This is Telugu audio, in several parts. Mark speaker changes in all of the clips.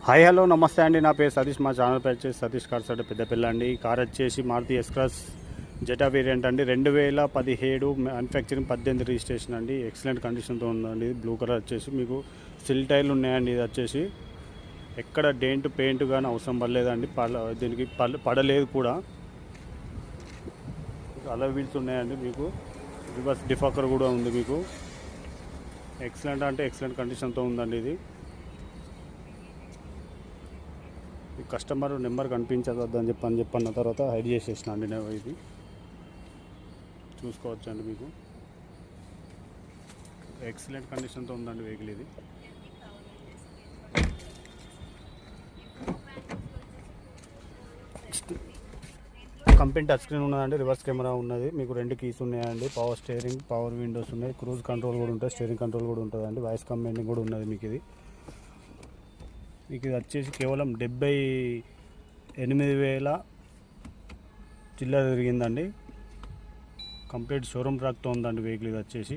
Speaker 1: హాయ్ హలో నమస్తే అండి. నా పేరు సతీష్. మా ఛానల్ పేరు వచ్చేసి సతీష్ కార్స్ అంటే పెద్దపల్లి అండి. కార్ వచ్చేసి మారుతి ఎక్స్ప్రెస్ జెటా వేరియంట్ అండి. 2017 మ్యానుఫ్యాక్చరింగ్ 18 రిజిస్ట్రేషన్ అండి. ఎక్సలెంట్ కండిషన్తో ఉందండి. బ్లూ కలర్ వచ్చేసి మీకు సిల్ టైర్లు ఉన్నాయండి. ఇది వచ్చేసి ఎక్కడ డెంట్ పెయింట్ కానీ అవసరం పడలేదండి. దీనికి పడలేదు కూడా. అలా వీల్స్ ఉన్నాయండి. మీకు రివర్స్ డిఫాకర్ కూడా ఉంది. మీకు ఎక్సలెంట్ అంటే ఎక్సలెంట్ కండిషన్తో ఉందండి. ఇది ఈ కస్టమర్ నెంబర్ కనిపించవద్దని చెప్పన్న తర్వాత హైడ్ చేసేసిన అండి నేను. ఇది చూసుకోవచ్చు అండి. మీకు ఎక్సలెంట్ కండిషన్తో ఉందండి వెహికల్. ఇది కంపెనీ టచ్ స్క్రీన్ ఉన్నదండి. రివర్స్ కెమెరా ఉన్నది. మీకు 2 కీస్ ఉన్నాయండి. పవర్ స్టీరింగ్, పవర్ విండోస్ ఉన్నాయి. క్రూజ్ కంట్రోల్ కూడా ఉంటుంది. స్టీరింగ్ కంట్రోల్ కూడా ఉంటుందండి. వాయిస్ కమాండింగ్ కూడా ఉన్నది. మీకు ఇది వచ్చేసి కేవలం 78,000 చిల్లర తిరిగిందండి. కంప్లీట్ షోరూమ్ ట్రాక్తో ఉందండి వెహికల్. ఇది వచ్చేసి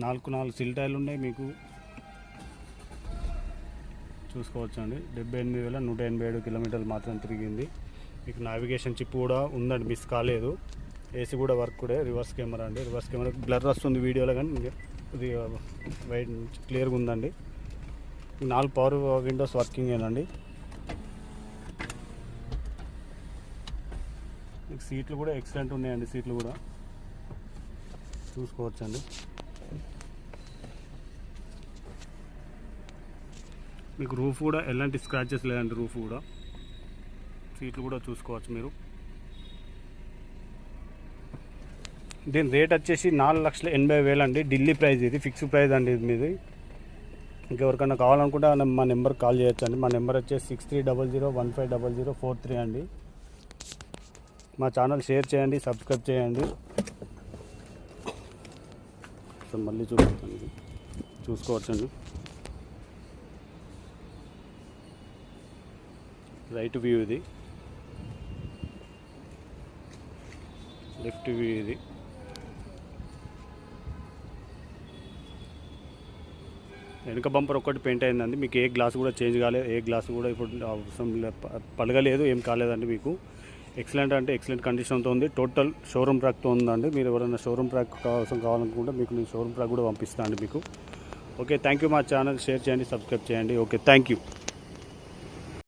Speaker 1: 4 సిల్ టైర్లు ఉన్నాయి. మీకు చూసుకోవచ్చు అండి. 78,187 కిలోమీటర్లు మాత్రం తిరిగింది. మీకు నావిగేషన్ చిప్ కూడా ఉందండి, మిస్ కాలేదు. ఏసీ కూడా వర్క్ కూడా. రివర్స్ కెమెరా అండి. రివర్స్ కెమెరా బ్లర్ వస్తుంది వీడియోలో, కానీ ఇది వైట్ క్లియర్గా ఉందండి. 4 పవర్ విండోస్ వర్కింగ్ ఏనండి. సీట్లు కూడా ఎక్సలెంట్ ఉన్నాయండి. సీట్లు కూడా చూసుకోవచ్చండి. మీకు రూఫ్ కూడా ఎలాంటి స్క్రాచెస్ లేదండి. రూఫ్ కూడా, సీట్లు కూడా చూసుకోవచ్చు మీరు. దీని రేట్ వచ్చేసి 4,80,000 అండి. ఢిల్లీ ప్రైస్. ఇది ఫిక్స్డ్ ప్రైస్ అండి. ఇది మీది. ఇంకెవరికైనా కావాలనుకుంటే మా నెంబర్కి కాల్ చేయొచ్చు అండి. మా నెంబర్ వచ్చేసి 6300150043 అండి. మా ఛానల్ షేర్ చేయండి, సబ్స్క్రైబ్ చేయండి. మళ్ళీ చూపిస్తాను. ఇది చూసుకోవచ్చండి. రైట్ వ్యూ ఇది, లెఫ్ట్ వ్యూ ఇది. వెనుక బంపర్ ఒక్కటి పెయింట్ అయిందండి. మీకు ఏ గ్లాస్ కూడా చేంజ్ కాలేదు. ఏ గ్లాస్ కూడా ఇప్పుడు అవసరం పలగలేదు, ఏం కాలేదండి. మీకు ఎక్సలెంట్ అంటే ఎక్సలెంట్ కండిషన్తో ఉంది. టోటల్ షోరూమ్ ట్రాక్తో ఉందండి. మీరు ఎవరైనా షోరూమ్ ట్రాక్ కావాలనుకుంటే మీకు నేను షోరూమ్ ట్రాక్ కూడా పంపిస్తాను అండి మీకు. Okay, thank you. మా ఛానల్ షేర్ చేయండి, సబ్స్క్రైబ్ చేయండి. Okay, thank you.